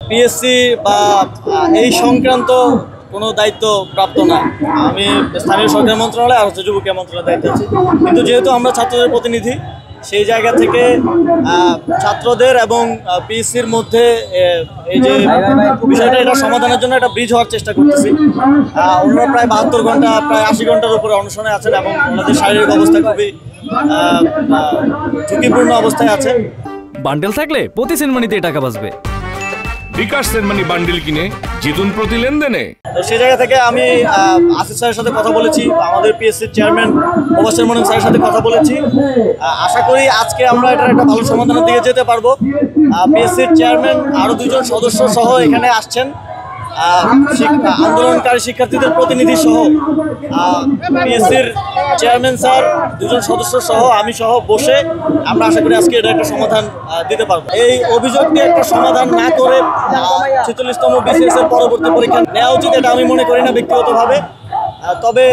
PSC বা এই সংক্রান্ত কোনো দায়িত্ব প্রাপ্ত না। আমি স্থানীয় সরকার মন্ত্রণালয় আর যুব ক্রীড়া মন্ত্রণালয়ের দায়িত্বে আছি। কিন্তু যেহেতু আমরা ছাত্রদের প্রতিনিধি, সেই জায়গা থেকে ছাত্রদের এবং পিএসসির মধ্যে এই যে বিষয়টা, এটা সমাধানের জন্য একটা ব্রিজ হওয়ার চেষ্টা করতেছি। ওনারা প্রায় 72 ঘন্টা, প্রায় 80 ঘন্টার উপরে অনশনে আছেন এবং ওনাদের শারীরিক অবস্থা খুবই ঝুঁকিপূর্ণ অবস্থায় আছে। বান্ডেল থাকলে প্রতি সেনমানিতে টাকা বাঁচবে। বিকাশ সেনমানি বান্ডেল কিনে জিতুন প্রতি লেনদেনে। তো সেই জায়গা থেকে আমি আসিফ স্যারের সাথে কথা বলেছি, আমাদের পিএসসির চেয়ারম্যান মোবাশ্বের মনির স্যারের সাথে কথা বলেছি। আশা করি আজকে আমরা এটার একটা ভালো সমাধানের দিকে যেতে পারবো। পিএসসির চেয়ারম্যান আরও 2জন সদস্য সহ এখানে আসছেন, আন্দোলনকারী শিক্ষার্থীদের প্রতিনিধি সহ পিএসসির চেয়ারম্যান স্যার, 2জন সদস্য সহ আমি সহ বসে আমরা আশা করি আজকে এটা একটা সমাধান দিতে পারবো। এই অভিযোগটি একটা সমাধান না করে 46তম বিসিএস এর পরবর্তী পরীক্ষা নেওয়া উচিত, এটা আমি মনে করি না ব্যক্তিগতভাবে। তবে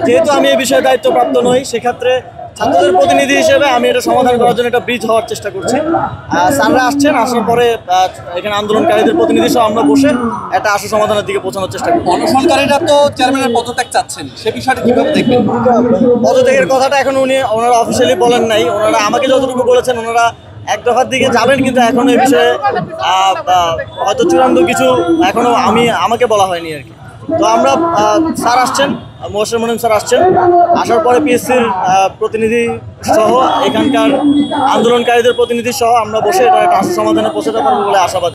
যেহেতু আমি এই বিষয়ে দায়িত্বপ্রাপ্ত নই, সেক্ষেত্রে ছাত্রদের প্রতিনিধি হিসেবে আমি এটা সমাধান করার জন্য একটা ব্রিজ হওয়ার চেষ্টা করছি। স্যাররা আসছেন, আসার পরে এখানে আন্দোলনকারীদের প্রতিনিধি সহ আমরা বসে একটা আশু সমাধানের দিকে পৌঁছানোর চেষ্টা করব। অনশনকারীরা তো চেয়ারম্যানের পদত্যাগ চাচ্ছেন, সে বিষয়টা কিভাবে দেখবেন? পদত্যাগের কথাটা এখন ওনারা অফিসিয়ালি বলেন নাই। ওনারা আমাকে যতটুকু বলেছেন, ওনারা এক দফার দিকে যাবেন, কিন্তু এখনো এই বিষয়ে হয়তো চূড়ান্ত কিছু এখনো আমাকে বলা হয়নি আর কি। তো আমরা স্যার আসছেন, মোবাশ্বের মনির স্যার আসছেন, আসার পরে পিএসসির প্রতিনিধি সহ এখানকার আন্দোলনকারীদের প্রতিনিধি সহ আমরা বসে এটা একটা আশু সমাধানে পৌঁছাতে পারবো বলে আশাবাদী।